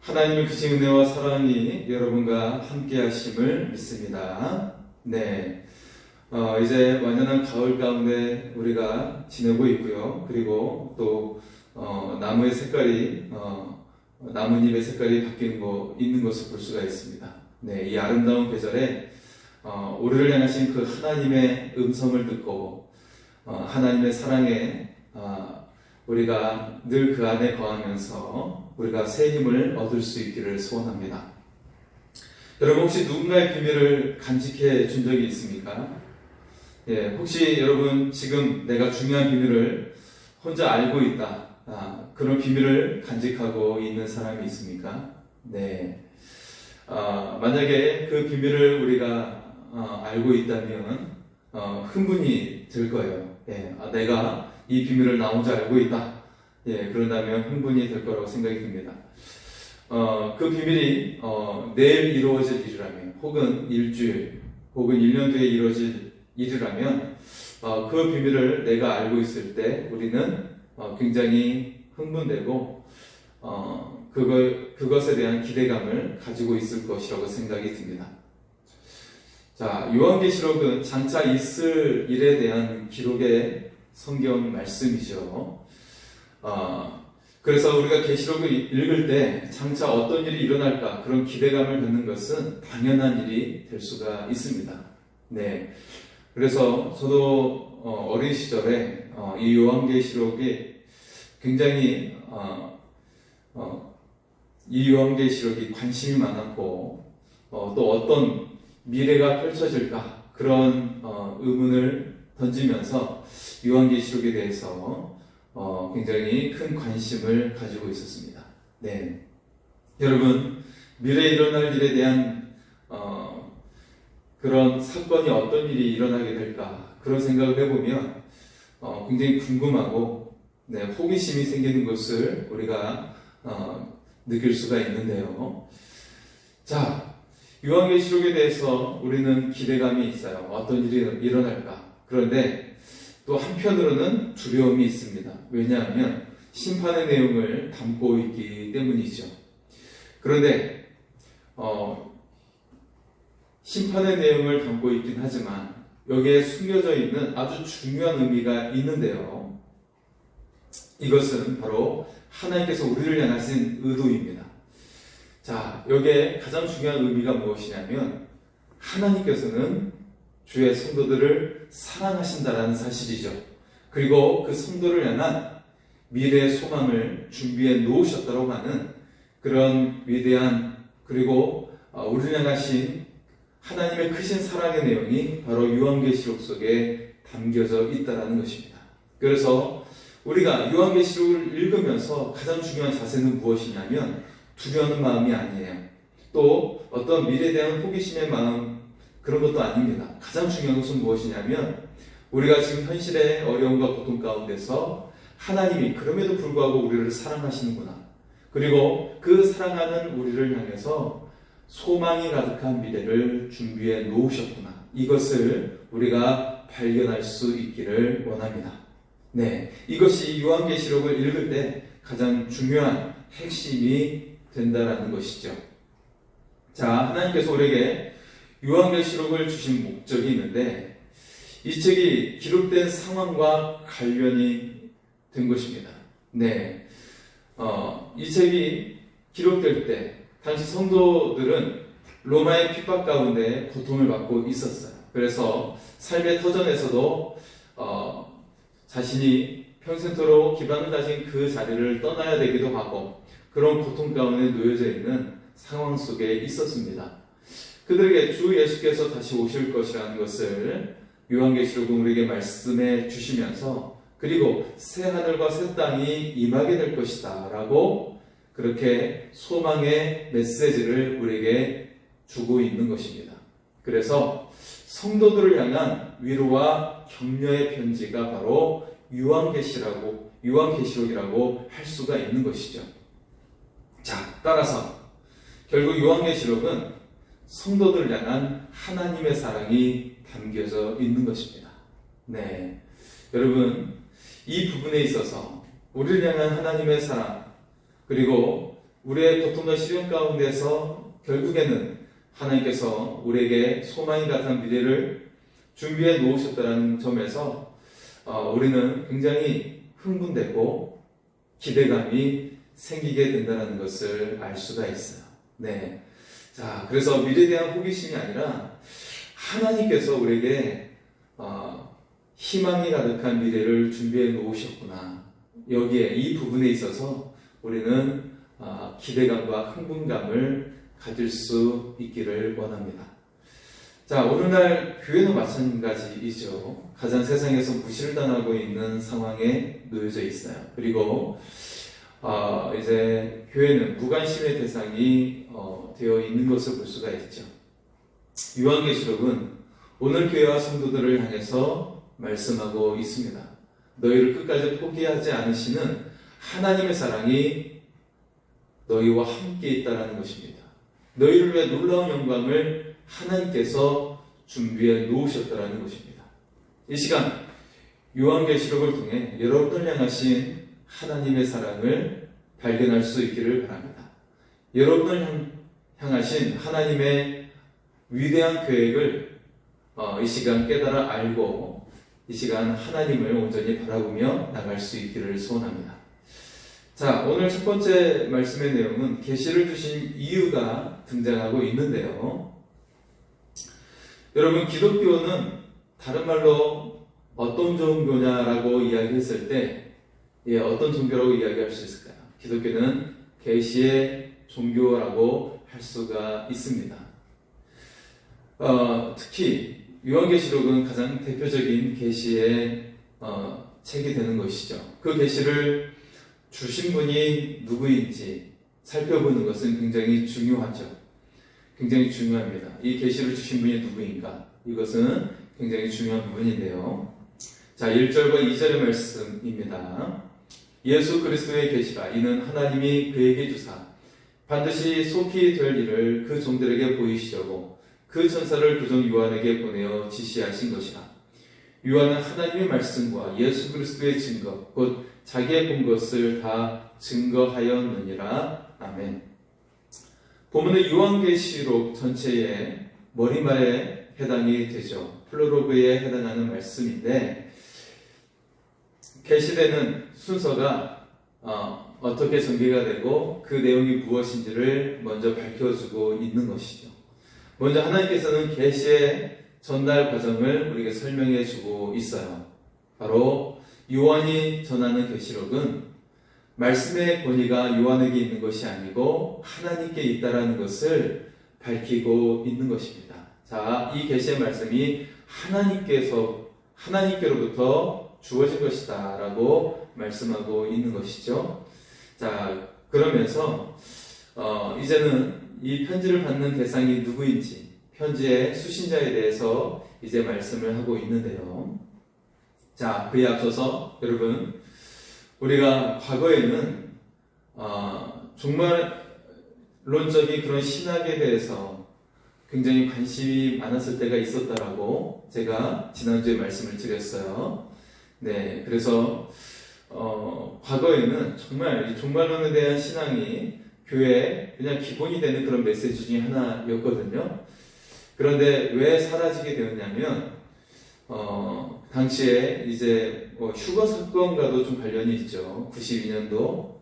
하나님의 크신 은혜와 사랑이 여러분과 함께 하심을 믿습니다. 네. 이제 완연한 가을 가운데 우리가 지내고 있고요. 그리고 또, 나무의 색깔이, 나뭇잎의 색깔이 있는 것을 볼 수가 있습니다. 네. 이 아름다운 계절에, 우리를 향하신 그 하나님의 음성을 듣고, 하나님의 사랑에, 우리가 늘 그 안에 거하면서 우리가 새 힘을 얻을 수 있기를 소원합니다. 여러분 혹시 누군가의 비밀을 간직해 준 적이 있습니까? 예, 혹시 여러분 지금 내가 중요한 비밀을 혼자 알고 있다. 그런 비밀을 간직하고 있는 사람이 있습니까? 네. 만약에 그 비밀을 우리가 알고 있다면 흥분이 들 거예요. 예, 내가 이 비밀을 나 혼자 알고 있다. 예, 그런다면 흥분이 될 거라고 생각이 듭니다. 그 비밀이 내일 이루어질 일이라면, 혹은 일주일, 혹은 1년 뒤에 이루어질 일이라면 그 비밀을 내가 알고 있을 때 우리는 굉장히 흥분되고 그것에 대한 기대감을 가지고 있을 것이라고 생각이 듭니다. 자, 요한계시록은 장차 있을 일에 대한 기록의 성경 말씀이죠. 그래서 우리가 계시록을 읽을 때 장차 어떤 일이 일어날까 그런 기대감을 갖는 것은 당연한 일이 될 수가 있습니다. 네. 그래서 저도 어린 시절에 이 요한계시록이 굉장히 이 요한계시록이 관심이 많았고 또 어떤 미래가 펼쳐질까 그런 의문을 던지면서 요한계시록에 대해서 굉장히 큰 관심을 가지고 있었습니다. 네. 여러분, 미래에 일어날 일에 대한 그런 사건이 어떤 일이 일어나게 될까 그런 생각을 해보면 굉장히 궁금하고 네, 호기심이 생기는 것을 우리가 느낄 수가 있는데요. 자, 요한계시록에 대해서 우리는 기대감이 있어요. 어떤 일이 일어날까. 그런데 또 한편으로는 두려움이 있습니다. 왜냐하면 심판의 내용을 담고 있기 때문이죠. 그런데 심판의 내용을 담고 있긴 하지만 여기에 숨겨져 있는 아주 중요한 의미가 있는데요. 이것은 바로 하나님께서 우리를 향하신 의도입니다. 자, 여기에 가장 중요한 의미가 무엇이냐면 하나님께서는 주의 성도들을 사랑하신다라는 사실이죠. 그리고 그 성도를 향한 미래의 소망을 준비해 놓으셨다고 하는 그런 위대한 그리고 우리를 향하신 하나님의 크신 사랑의 내용이 바로 요한계시록 속에 담겨져 있다는 것입니다. 그래서 우리가 요한계시록을 읽으면서 가장 중요한 자세는 무엇이냐면 두려워하는 마음이 아니에요. 또 어떤 미래에 대한 호기심의 마음 그런 것도 아닙니다. 가장 중요한 것은 무엇이냐면 우리가 지금 현실의 어려움과 고통 가운데서 하나님이 그럼에도 불구하고 우리를 사랑하시는구나. 그리고 그 사랑하는 우리를 향해서 소망이 가득한 미래를 준비해 놓으셨구나. 이것을 우리가 발견할 수 있기를 원합니다. 네, 이것이 요한계시록을 읽을 때 가장 중요한 핵심이 된다라는 것이죠. 자, 하나님께서 우리에게 요한계시록을 주신 목적이 있는데 이 책이 기록된 상황과 관련이 된 것입니다. 네, 이 책이 기록될 때 당시 성도들은 로마의 핍박 가운데 고통을 받고 있었어요. 그래서 삶의 터전에서도 자신이 평생토록 기반을 다진 그 자리를 떠나야 되기도 하고 그런 고통 가운데 놓여져 있는 상황 속에 있었습니다. 그들에게 주 예수께서 다시 오실 것이라는 것을 요한계시록은 우리에게 말씀해 주시면서 그리고 새 하늘과 새 땅이 임하게 될 것이다 라고 그렇게 소망의 메시지를 우리에게 주고 있는 것입니다. 그래서 성도들을 향한 위로와 격려의 편지가 바로 요한계시록이라고 할 수가 있는 것이죠. 자, 따라서 결국 요한계시록은 성도들을 향한 하나님의 사랑이 담겨져 있는 것입니다. 네, 여러분 이 부분에 있어서 우리를 향한 하나님의 사랑 그리고 우리의 고통과 시련 가운데서 결국에는 하나님께서 우리에게 소망이 같은 미래를 준비해 놓으셨다는 점에서 우리는 굉장히 흥분되고 기대감이 생기게 된다는 것을 알 수가 있어요. 네. 자, 그래서 미래에 대한 호기심이 아니라 하나님께서 우리에게 희망이 가득한 미래를 준비해 놓으셨구나. 여기에 이 부분에 있어서 우리는 기대감과 흥분감을 가질 수 있기를 원합니다. 자, 오늘날 교회는 마찬가지이죠. 가장 세상에서 무시를 당하고 있는 상황에 놓여져 있어요. 그리고 이제 교회는 무관심의 대상이 되어 있는 것을 볼 수가 있죠. 요한계시록은 오늘 교회와 성도들을 향해서 말씀하고 있습니다. 너희를 끝까지 포기하지 않으시는 하나님의 사랑이 너희와 함께 있다는 것입니다. 너희를 위해 놀라운 영광을 하나님께서 준비해 놓으셨다는 것입니다. 이 시간 요한계시록을 통해 여러분을 향하신 하나님의 사랑을 발견할 수 있기를 바랍니다. 여러분을 향하신 하나님의 위대한 계획을 이 시간 깨달아 알고 이 시간 하나님을 온전히 바라보며 나갈 수 있기를 소원합니다. 자, 오늘 첫 번째 말씀의 내용은 계시를 주신 이유가 등장하고 있는데요. 여러분, 기독교는 다른 말로 어떤 종교냐라고 이야기했을 때 어떤 종교라고 이야기할 수 있을까요? 기독교는 계시의 종교라고 할 수가 있습니다. 특히 요한계시록은 가장 대표적인 계시의 책이 되는 것이죠. 그 계시를 주신 분이 누구인지 살펴보는 것은 굉장히 중요하죠. 굉장히 중요합니다. 이 계시를 주신 분이 누구인가? 이것은 굉장히 중요한 부분인데요. 자, 1절과 2절의 말씀입니다. 예수 그리스도의 계시라. 이는 하나님이 그에게 주사 반드시 속히 될 일을 그 종들에게 보이시려고 그 천사를 그 종 요한에게 보내어 지시하신 것이라. 요한은 하나님의 말씀과 예수 그리스도의 증거, 곧 자기의 본 것을 다 증거하였느니라. 아멘. 본문은 요한계시록 전체의 머리말에 해당이 되죠. 플로로그에 해당하는 말씀인데, 계시되는 순서가 어떻게 전개가 되고 그 내용이 무엇인지를 먼저 밝혀주고 있는 것이죠. 먼저 하나님께서는 계시의 전달 과정을 우리에게 설명해 주고 있어요. 바로 요한이 전하는 계시록은 말씀의 권위가 요한에게 있는 것이 아니고 하나님께 있다라는 것을 밝히고 있는 것입니다. 자, 이 계시의 말씀이 하나님께로부터 주어진 것이다 라고 말씀하고 있는 것이죠. 자, 그러면서 이제는 이 편지를 받는 대상이 누구인지 편지의 수신자에 대해서 이제 말씀을 하고 있는데요. 자, 그에 앞서서 여러분, 우리가 과거에는 종말론적인 그런 신학에 대해서 굉장히 관심이 많았을 때가 있었다라고 제가 지난주에 말씀을 드렸어요. 네, 그래서 과거에는 정말 이 종말론에 대한 신앙이 교회에 그냥 기본이 되는 그런 메시지 중에 하나였거든요. 그런데 왜 사라지게 되었냐면 당시에 이제 휴거 사건과도 좀 관련이 있죠. 92년도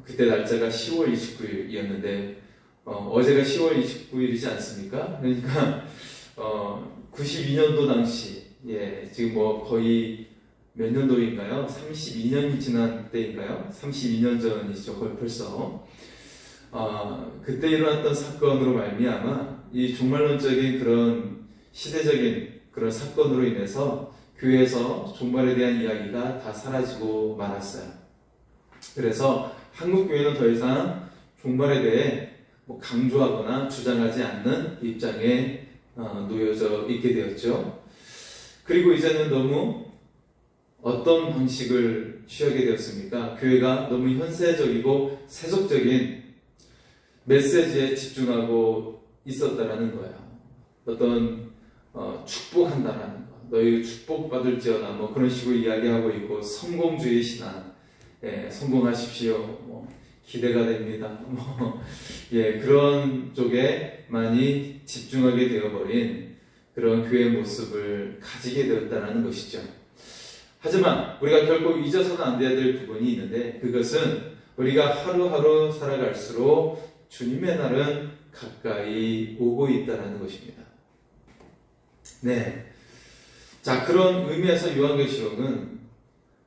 그때 날짜가 10월 29일이었는데 어제가 10월 29일이지 않습니까? 그러니까 92년도 당시 지금 거의 몇 년도인가요? 32년이 지난 때인가요? 32년 전이죠. 거의 벌써 그때 일어났던 사건으로 말미암아 이 종말론적인 그런 시대적인 그런 사건으로 인해서 교회에서 종말에 대한 이야기가 다 사라지고 말았어요. 그래서 한국 교회는 더 이상 종말에 대해 강조하거나 주장하지 않는 입장에 놓여져 있게 되었죠. 그리고 이제는 너무 어떤 방식을 취하게 되었습니까? 교회가 너무 현세적이고 세속적인 메시지에 집중하고 있었다라는 거예요. 어떤 축복한다라는 거, 너희 축복받을지어다 그런 식으로 이야기하고 있고, 성공주의 신앙, 성공하십시오, 기대가 됩니다. 그런 쪽에 많이 집중하게 되어버린 그런 교회의 모습을 가지게 되었다는 것이죠. 하지만 우리가 결코 잊어서는 안 돼야 될 부분이 있는데, 그것은 우리가 하루하루 살아갈수록 주님의 날은 가까이 오고 있다는 것입니다. 네. 자, 그런 의미에서 요한계시록은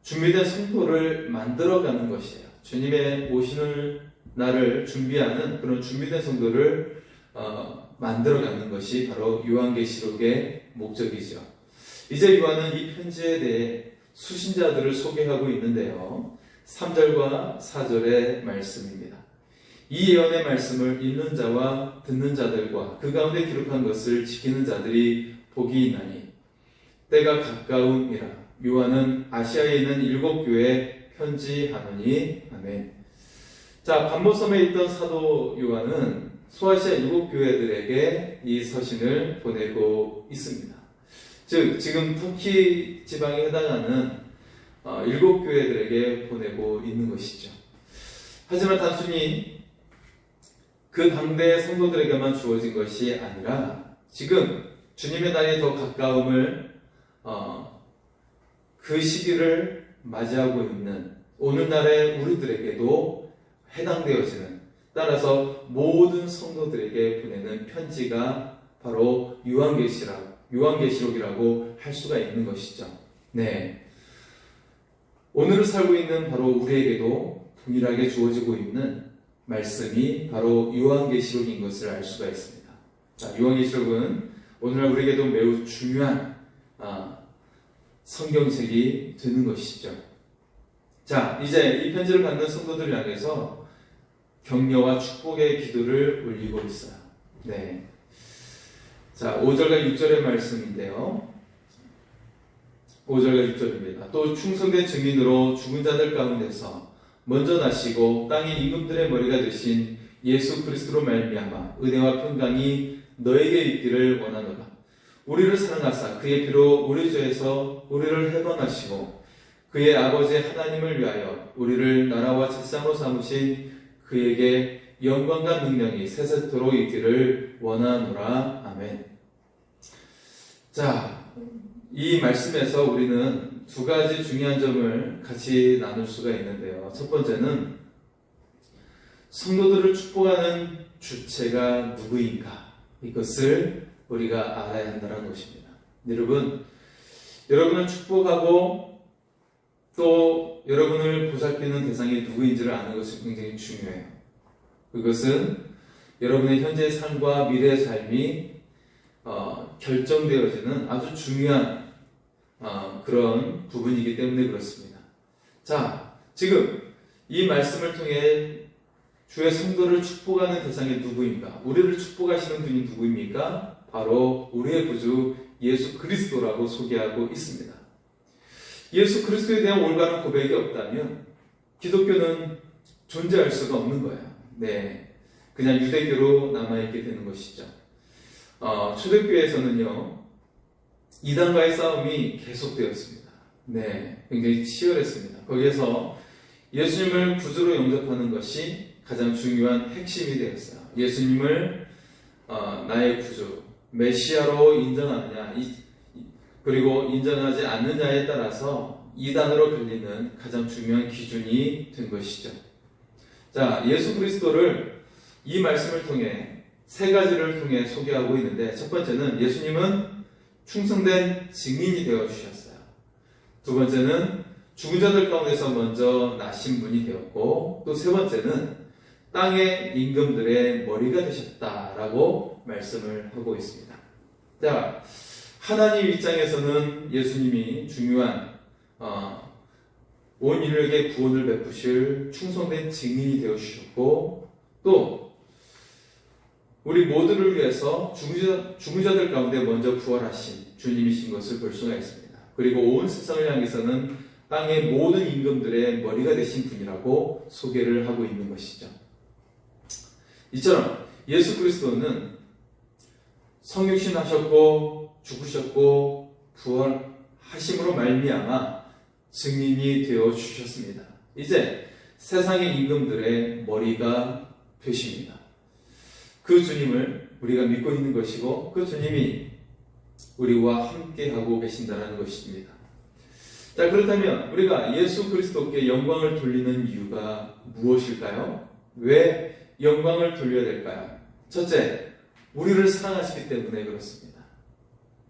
준비된 성도를 만들어가는 것이에요. 주님의 오시는 날을 준비하는 그런 준비된 성도를 만들어가는 것이 바로 요한계시록의 목적이죠. 이제 요한은 이 편지에 대해 수신자들을 소개하고 있는데요. 3절과 4절의 말씀입니다. 이 예언의 말씀을 읽는 자와 듣는 자들과 그 가운데 기록한 것을 지키는 자들이 복이 있나니 때가 가까움이라. 요한은 아시아에 있는 7교회에 편지하노니. 아멘. 자, 반모섬에 있던 사도 요한은 소아시아 7교회들에게 이 서신을 보내고 있습니다. 즉, 지금 터키 지방에 해당하는 7교회들에게 보내고 있는 것이죠. 하지만 단순히 그 당대의 성도들에게만 주어진 것이 아니라 지금 주님의 날이 더 가까움을 그 시기를 맞이하고 있는 오늘날의 우리들에게도 해당되어지는, 따라서 모든 성도들에게 보내는 편지가 바로 요한계시록이라고 할 수가 있는 것이죠. 네. 오늘을 살고 있는 바로 우리에게도 동일하게 주어지고 있는 말씀이 바로 요한계시록인 것을 알 수가 있습니다. 자, 요한계시록은 오늘날 우리에게도 매우 중요한 성경책이 되는 것이죠. 자, 이제 이 편지를 받는 성도들을 향해서 격려와 축복의 기도를 올리고 있어요. 네. 자, 5절과 6절의 말씀인데요. 5절과 6절입니다. 또 충성된 증인으로 죽은 자들 가운데서 먼저 나시고 땅의 임금들의 머리가 되신 예수 그리스도로 말미암아 은혜와 평강이 너에게 있기를 원하노라. 우리를 사랑하사 그의 피로 우리 죄에서 우리를 해방하시고 그의 아버지 하나님을 위하여 우리를 나라와 책상으로 삼으신 그에게 영광과 능력이 세세토록 있기를 원하노라. 아멘. 자, 이 말씀에서 우리는 두 가지 중요한 점을 같이 나눌 수가 있는데요. 첫 번째는 성도들을 축복하는 주체가 누구인가, 이것을 우리가 알아야 한다는 것입니다. 여러분을 축복하고 또 여러분을 보살피는 대상이 누구인지를 아는 것이 굉장히 중요해요. 그것은 여러분의 현재의 삶과 미래의 삶이 결정되어지는 아주 중요한 그런 부분이기 때문에 그렇습니다. 자, 지금 이 말씀을 통해 주의 성도를 축복하는 대상이 누구인가? 우리를 축복하시는 분이 누구입니까? 바로 우리의 구주 예수 그리스도라고 소개하고 있습니다. 예수 그리스도에 대한 올바른 고백이 없다면 기독교는 존재할 수가 없는 거예요. 네, 그냥 유대교로 남아있게 되는 것이죠. 초대교회에서는요, 이단과의 싸움이 계속되었습니다. 네, 굉장히 치열했습니다. 거기에서 예수님을 구주로 영접하는 것이 가장 중요한 핵심이 되었어요. 예수님을 나의 구주, 메시아로 인정하느냐, 그리고 인정하지 않느냐에 따라서 이단으로 갈리는 가장 중요한 기준이 된 것이죠. 자, 예수 그리스도를 이 말씀을 통해 세 가지를 통해 소개하고 있는데, 첫 번째는 예수님은 충성된 증인이 되어 주셨어요. 두 번째는 죽은 자들 가운데서 먼저 나신 분이 되었고, 또 세 번째는 땅의 임금들의 머리가 되셨다라고 말씀을 하고 있습니다. 자, 하나님 입장에서는 예수님이 중요한 온 인류에게 구원을 베푸실 충성된 증인이 되어 주셨고, 또 우리 모두를 위해서 죽은 자들 가운데 먼저 부활하신 주님이신 것을 볼 수가 있습니다. 그리고 온 세상을 향해서는 땅의 모든 임금들의 머리가 되신 분이라고 소개를 하고 있는 것이죠. 이처럼 예수 그리스도는 성육신 하셨고 죽으셨고 부활하심으로 말미암아 증인이 되어 주셨습니다. 이제 세상의 임금들의 머리가 되십니다. 그 주님을 우리가 믿고 있는 것이고 그 주님이 우리와 함께하고 계신다는 것입니다. 자, 그렇다면 우리가 예수 그리스도께 영광을 돌리는 이유가 무엇일까요? 왜 영광을 돌려야 될까요? 첫째, 우리를 사랑하시기 때문에 그렇습니다.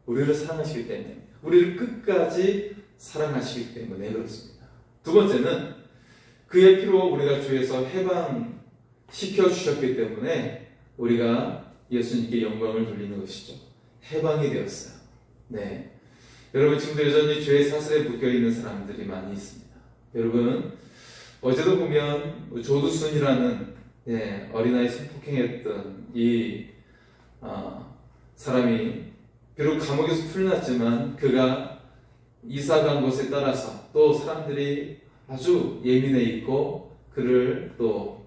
우리를 사랑하시기 때문에, 우리를 끝까지 사랑하시기 때문에 그렇습니다. 두 번째는 그의 피로 우리가 주에서 해방시켜 주셨기 때문에 우리가 예수님께 영광을 돌리는 것이죠. 해방이 되었어요. 네. 여러분, 지금도 여전히 죄의 사슬에 묶여있는 사람들이 많이 있습니다. 여러분, 어제도 보면 조두순이라는 어린아이 성폭행했던 이 사람이 비록 감옥에서 풀려났지만 그가 이사간 곳에 따라서 또 사람들이 아주 예민해 있고 그를 또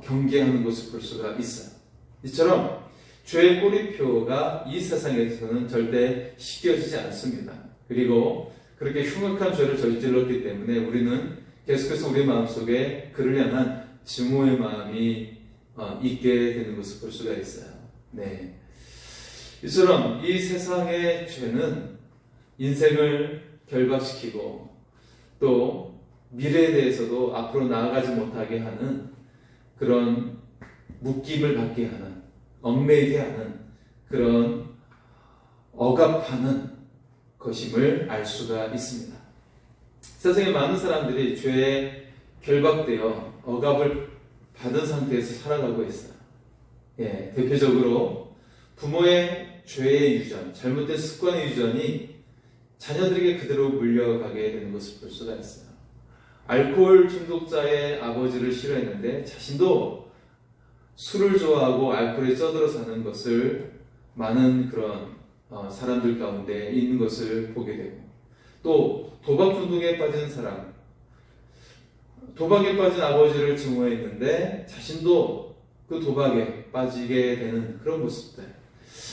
경계하는 것을 볼 수가 있어요. 이처럼 죄의 꼬리표가 이 세상에서는 절대 씻겨지지 않습니다. 그리고 그렇게 흉악한 죄를 저질렀기 때문에 우리는 계속해서 우리 마음속에 그를 향한 증오의 마음이 있게 되는 것을 볼 수가 있어요. 네. 이처럼 이 세상의 죄는 인생을 결박시키고 또 미래에 대해서도 앞으로 나아가지 못하게 하는 그런 묶임을 받게 하는, 얽매이게 하는 그런 억압하는 것임을 알 수가 있습니다. 세상에 많은 사람들이 죄에 결박되어 억압을 받은 상태에서 살아가고 있어요. 대표적으로 부모의 죄의 유전, 잘못된 습관의 유전이 자녀들에게 그대로 물려가게 되는 것을 볼 수가 있어요. 알코올 중독자의 아버지를 싫어했는데 자신도 술을 좋아하고 알코올에 쪄들어 사는 것을 많은 그런 사람들 가운데 있는 것을 보게 되고, 또 도박 중독에 빠진 사람, 도박에 빠진 아버지를 증오했는데 자신도 그 도박에 빠지게 되는 그런 모습들.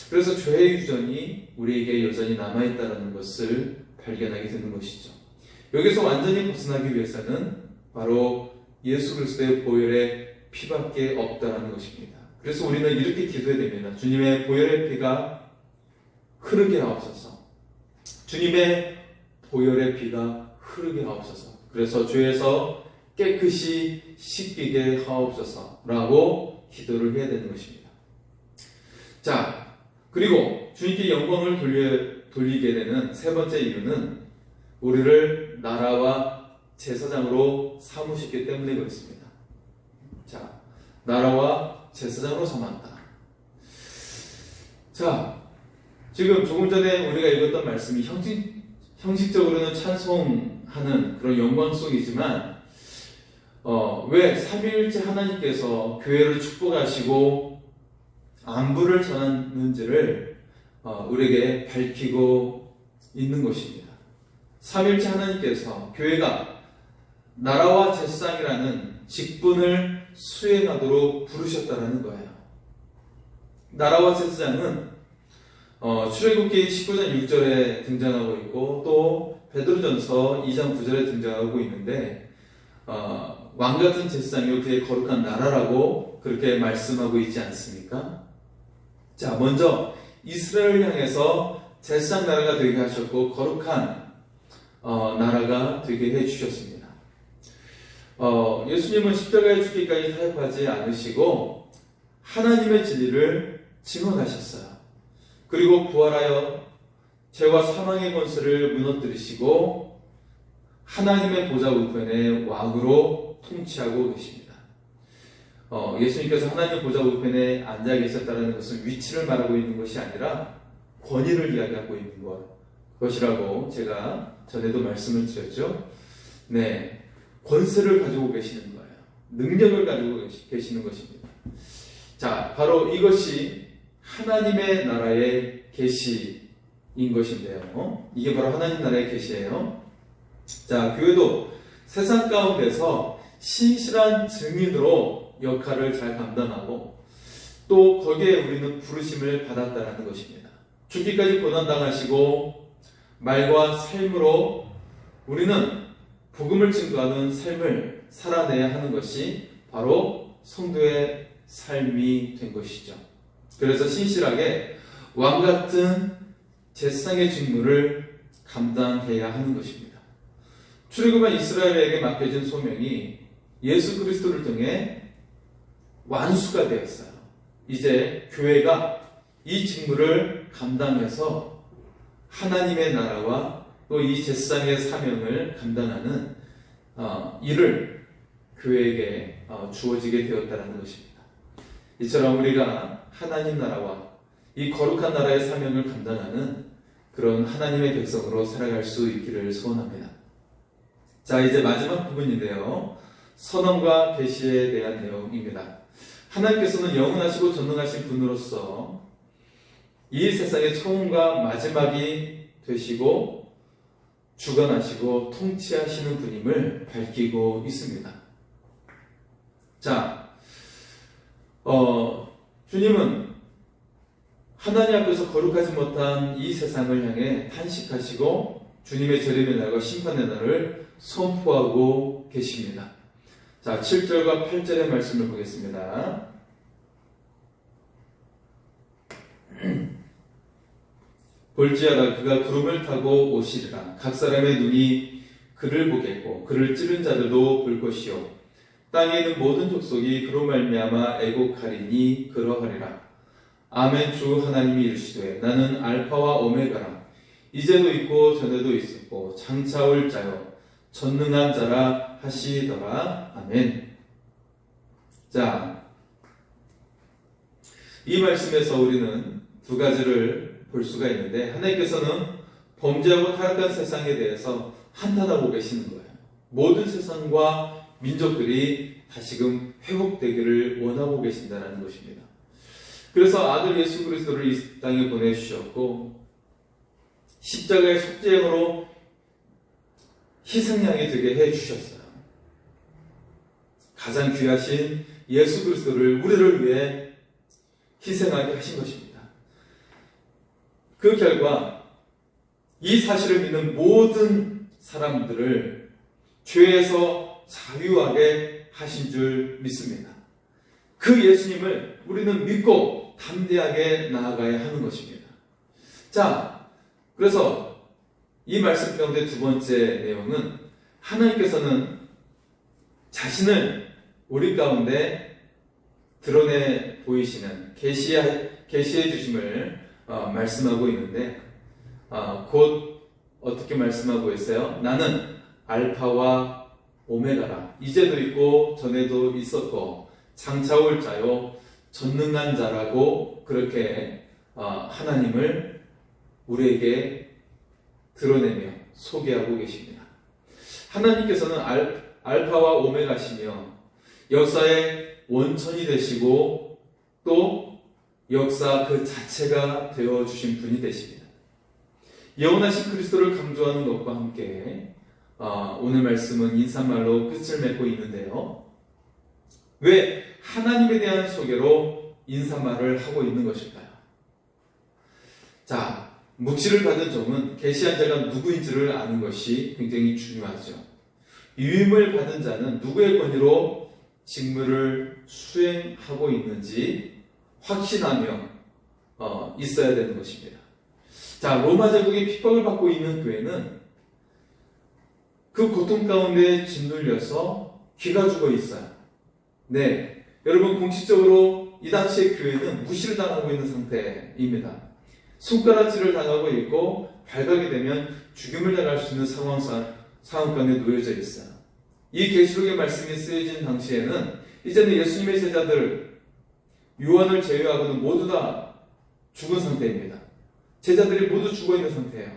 그래서 죄의 유전이 우리에게 여전히 남아있다는 것을 발견하게 되는 것이죠. 여기서 완전히 벗어나기 위해서는 바로 예수 그리스도의 보혈의 피밖에 없다는 것입니다. 그래서 우리는 이렇게 기도해야 됩니다. 주님의 보혈의 피가 흐르게 하옵소서. 주님의 보혈의 피가 흐르게 하옵소서. 그래서 죄에서 깨끗이 씻기게 하옵소서 라고 기도를 해야 되는 것입니다. 자, 그리고 주님께 영광을 돌리게 되는 세 번째 이유는 우리를 나라와 제사장으로 삼으셨기 때문에 그렇습니다. 자, 나라와 제사장으로 삼았다. 자, 지금 조금 전에 우리가 읽었던 말씀이 형식적으로는 찬송하는 그런 영광송이지만 왜 삼위일체 하나님께서 교회를 축복하시고 안부를 전하는지를 우리에게 밝히고 있는 것입니다. 삼위일체 하나님께서 교회가 나라와 제사장이라는 직분을 수행하도록 부르셨다는 거예요. 나라와 제사장은 출애굽기 19장 6절에 등장하고 있고 또 베드로전서 2장 9절에 등장하고 있는데 왕같은 제사장이요 그의 거룩한 나라라고 그렇게 말씀하고 있지 않습니까? 자, 먼저 이스라엘을 향해서 제사장 나라가 되게 하셨고 거룩한 나라가 되게 해주셨습니다. 예수님은 십자가에 죽기까지 타협하지 않으시고 하나님의 진리를 증언하셨어요. 그리고 부활하여 죄와 사망의 권세를 무너뜨리시고 하나님의 보좌 우편의 왕으로 통치하고 계십니다. 예수님께서 하나님의 보좌 우편에 앉아 계셨다는 것은 위치를 말하고 있는 것이 아니라 권위를 이야기하고 있는 것이라고 제가 전에도 말씀을 드렸죠. 네, 권세를 가지고 계시는 거예요. 능력을 가지고 계시는 것입니다. 자, 바로 이것이 하나님의 나라의 계시인 것인데요. 이게 바로 하나님 나라의 계시예요. 자, 교회도 세상 가운데서 신실한 증인으로 역할을 잘 감당하고 또 거기에 우리는 부르심을 받았다는 것입니다. 죽기까지 고난당하시고 말과 삶으로 우리는 복음을 증거하는 삶을 살아내야 하는 것이 바로 성도의 삶이 된 것이죠. 그래서 신실하게 왕같은 제사장의 직무를 감당해야 하는 것입니다. 출애굽한 이스라엘에게 맡겨진 소명이 예수 그리스도를 통해 완수가 되었어요. 이제 교회가 이 직무를 감당해서 하나님의 나라와 또 이 제사장의 사명을 감당하는 일을 교회에게 주어지게 되었다는 것입니다. 이처럼 우리가 하나님 나라와 이 거룩한 나라의 사명을 감당하는 그런 하나님의 백성으로 살아갈 수 있기를 소원합니다. 자, 이제 마지막 부분인데요. 선언과 계시에 대한 내용입니다. 하나님께서는 영원하시고 전능하신 분으로서 이 세상의 처음과 마지막이 되시고 주관하시고 통치하시는 분임을 밝히고 있습니다. 자, 주님은 하나님 앞에서 거룩하지 못한 이 세상을 향해 탄식하시고 주님의 재림의 날과 심판의 날을 선포하고 계십니다. 자, 7절과 8절의 말씀을 보겠습니다. 볼지어다 그가 구름을 타고 오시리라. 각 사람의 눈이 그를 보겠고 그를 찌른 자들도 볼 것이요 땅에 있는 모든 족속이 그로 말미암아 애곡하리니 그러하리라. 아멘. 주 하나님이 이르시되 나는 알파와 오메가라. 이제도 있고 전에도 있었고 장차 올 자요 전능한 자라 하시더라. 아멘. 자, 이 말씀에서 우리는 두 가지를 볼 수가 있는데, 하나님께서는 범죄하고 타락한 세상에 대해서 한탄하고 계시는 거예요. 모든 세상과 민족들이 다시금 회복되기를 원하고 계신다는 것입니다. 그래서 아들 예수 그리스도를 이 땅에 보내주셨고 십자가의 속죄형으로 희생양이 되게 해주셨어요. 가장 귀하신 예수 그리스도를 우리를 위해 희생하게 하신 것입니다. 그 결과 이 사실을 믿는 모든 사람들을 죄에서 자유하게 하신 줄 믿습니다. 그 예수님을 우리는 믿고 담대하게 나아가야 하는 것입니다. 자, 그래서 이 말씀 가운데 두 번째 내용은 하나님께서는 자신을 우리 가운데 드러내 보이시는 계시해 주심을 말씀하고 있는데, 곧 어떻게 말씀하고 있어요? 나는 알파와 오메가라. 이제도 있고 전에도 있었고 장차 올 자요 전능한 자라고 그렇게 하나님을 우리에게 드러내며 소개하고 계십니다. 하나님께서는 알파와 오메가시며 역사의 원천이 되시고 또 역사 그 자체가 되어주신 분이 되십니다. 영원하신 그리스도를 강조하는 것과 함께 오늘 말씀은 인사말로 끝을 맺고 있는데요. 왜 하나님에 대한 소개로 인사말을 하고 있는 것일까요? 자, 묵시를 받은 종은 계시한 자가 누구인지를 아는 것이 굉장히 중요하죠. 유임을 받은 자는 누구의 권위로 직무를 수행하고 있는지 확신하며 있어야 되는 것입니다. 자, 로마 제국의 핍박을 받고 있는 교회는 그 고통 가운데 짓눌려서 귀가 죽어 있어요. 네, 여러분, 공식적으로 이 당시의 교회는 무시를 당하고 있는 상태입니다. 손가락질을 당하고 있고 발각이 되면 죽임을 당할 수 있는 상황 가운데 놓여져 있어요. 이 계시록의 말씀이 쓰여진 당시에는 이제는 예수님의 제자들 요한을 제외하고는 모두 다 죽은 상태입니다. 제자들이 모두 죽어 있는 상태예요.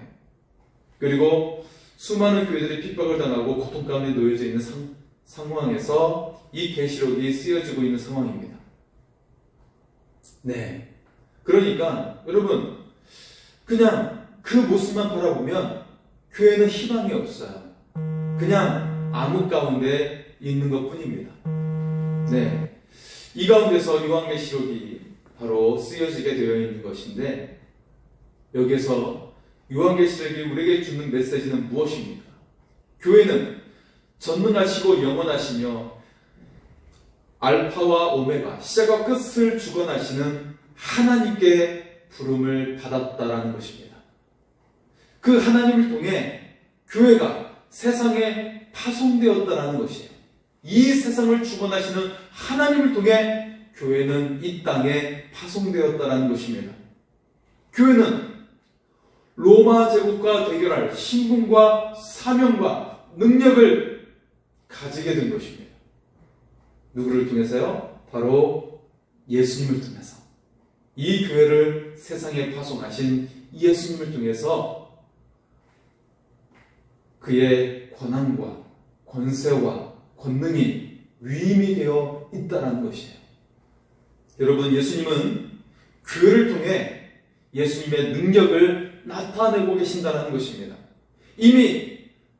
그리고 수많은 교회들이 핍박을 당하고 고통 가운데 놓여져 있는 상황에서 이 계시록이 쓰여지고 있는 상황입니다. 네, 그러니까 여러분, 그냥 그 모습만 바라보면 교회는 희망이 없어요. 그냥 암흑 가운데 있는 것 뿐입니다. 네, 이 가운데서 요한계시록이 바로 쓰여지게 되어 있는 것인데, 여기에서 요한계시록이 우리에게 주는 메시지는 무엇입니까? 교회는 전능하시고 영원하시며 알파와 오메가, 시작과 끝을 주관하시는 하나님께 부름을 받았다라는 것입니다. 그 하나님을 통해 교회가 세상에 파송되었다라는 것이에요. 이 세상을 주관하시는 하나님을 통해 교회는 이 땅에 파송되었다라는 것입니다. 교회는 로마 제국과 대결할 신분과 사명과 능력을 가지게 된 것입니다. 누구를 통해서요? 바로 예수님을 통해서. 이 교회를 세상에 파송하신 예수님을 통해서 그의 권한과 권세와 권능이 위임이 되어 있다는 것이에요. 여러분, 예수님은 교회를 통해 예수님의 능력을 나타내고 계신다는 것입니다. 이미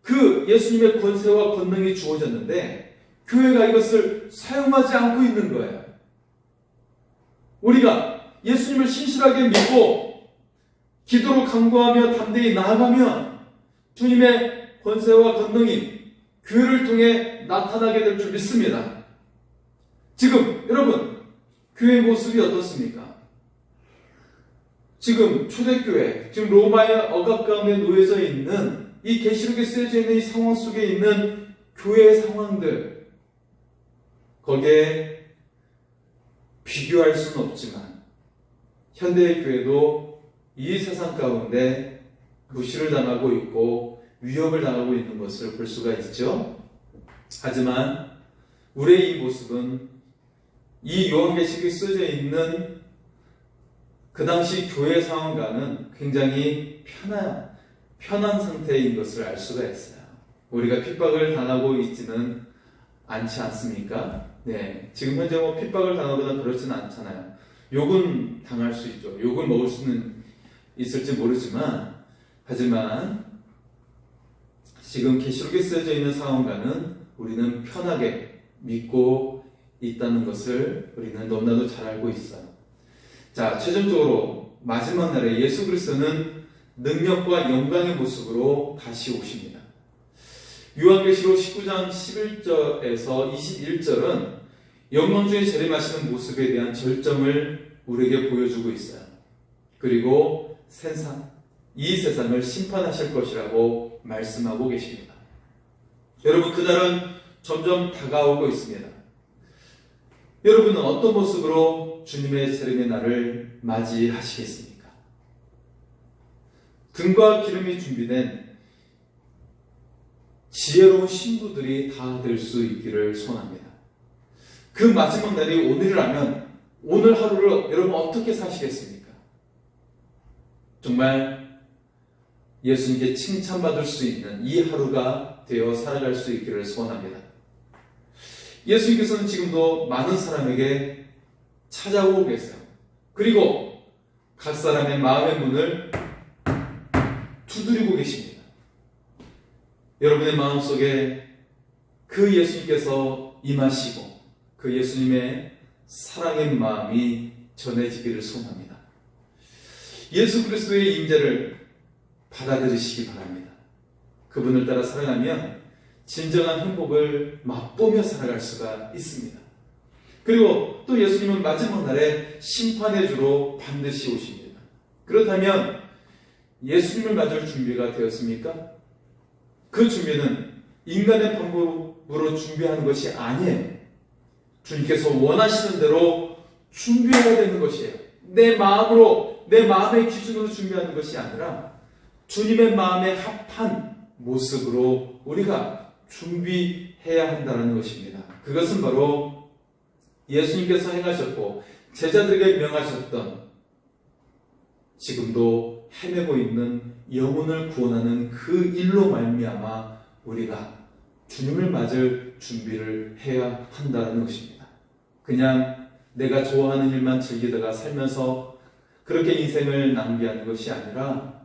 그 예수님의 권세와 권능이 주어졌는데 교회가 이것을 사용하지 않고 있는 거예요. 우리가 예수님을 신실하게 믿고 기도로 간구하며 담대히 나아가면 주님의 권세와 권능이 교회를 통해 나타나게 될 줄 믿습니다. 지금 여러분, 교회 모습이 어떻습니까? 지금 초대교회, 지금 로마의 억압 가운데 놓여져 있는 이 계시록에 쓰여져 있는 이 상황 속에 있는 교회의 상황들, 거기에 비교할 수는 없지만 현대의 교회도 이 세상 가운데 무시를 당하고 있고 위협을 당하고 있는 것을 볼 수가 있죠. 하지만 우리의 이 모습은 이 요한계시록에 쓰여져 있는 그 당시 교회 상황과는 굉장히 편한 상태인 것을 알 수가 있어요. 우리가 핍박을 당하고 있지는 않지 않습니까? 네, 지금 현재 핍박을 당하거나 그렇지는 않잖아요. 욕은 당할 수 있죠. 욕을 먹을 수는 있을지 모르지만, 하지만 지금 계시록에 쓰여져 있는 상황과는 우리는 편하게 믿고 있다는 것을 우리는 너무나도 잘 알고 있어요. 자, 최종적으로 마지막 날에 예수 그리스도는 능력과 영광의 모습으로 다시 오십니다. 요한계시록 19장 11절에서 21절은 영광중에 재림하시는 모습에 대한 절정을 우리에게 보여주고 있어요. 그리고 이 세상을 심판하실 것이라고 말씀하고 계십니다. 여러분, 그날은 점점 다가오고 있습니다. 여러분은 어떤 모습으로 주님의 재림의 날을 맞이하시겠습니까? 등과 기름이 준비된 지혜로운 신부들이 다 될 수 있기를 소원합니다. 그 마지막 날이 오늘이라면 오늘 하루를 여러분 어떻게 사시겠습니까? 정말 예수님께 칭찬받을 수 있는 이 하루가 되어 살아갈 수 있기를 소원합니다. 예수님께서는 지금도 많은 사람에게 찾아오고 계세요. 그리고 각 사람의 마음의 문을 두드리고 계십니다. 여러분의 마음속에 그 예수님께서 임하시고 그 예수님의 사랑의 마음이 전해지기를 소원합니다. 예수 그리스도의 임재를 받아들이시기 바랍니다. 그분을 따라 살아가면 진정한 행복을 맛보며 살아갈 수가 있습니다. 그리고 또 예수님은 마지막 날에 심판의 주로 반드시 오십니다. 그렇다면 예수님을 맞을 준비가 되었습니까? 그 준비는 인간의 방법으로 준비하는 것이 아니에요. 주님께서 원하시는 대로 준비해야 되는 것이에요. 내 마음으로, 내 마음의 기준으로 준비하는 것이 아니라 주님의 마음에 합한 모습으로 우리가 준비해야 한다는 것입니다. 그것은 바로 예수님께서 행하셨고 제자들에게 명하셨던, 지금도 헤매고 있는 영혼을 구원하는 그 일로 말미암아 우리가 주님을 맞을 준비를 해야 한다는 것입니다. 그냥 내가 좋아하는 일만 즐기다가 살면서 그렇게 인생을 낭비하는 것이 아니라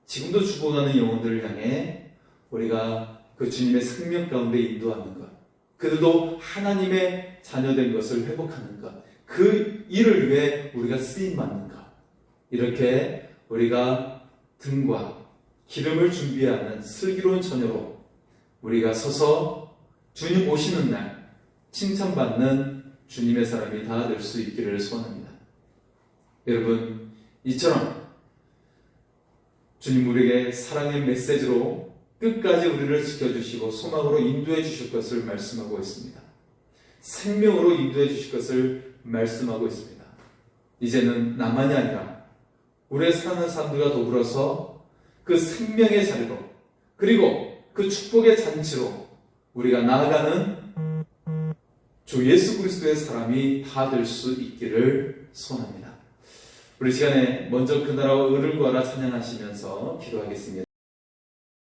지금도 죽어가는 영혼들을 향해 우리가 그 주님의 생명 가운데 인도하는 것, 그들도 하나님의 자녀된 것을 회복하는 것, 그 일을 위해 우리가 쓰임받는 것, 이렇게 우리가 등과 기름을 준비하는 슬기로운 처녀로 우리가 서서 주님 오시는 날 칭찬받는 주님의 사람이 다 될 수 있기를 소원합니다. 여러분, 이처럼 주님 우리에게 사랑의 메시지로 끝까지 우리를 지켜주시고 소망으로 인도해 주실 것을 말씀하고 있습니다. 생명으로 인도해 주실 것을 말씀하고 있습니다. 이제는 나만이 아니라 우리의 사랑하는 사람들과 더불어서 그 생명의 자리로, 그리고 그 축복의 잔치로 우리가 나아가는 주 예수 그리스도의 사람이 다 될 수 있기를 소원합니다. 우리 시간에 먼저 그 나라와 의를 구하라 찬양하시면서 기도하겠습니다.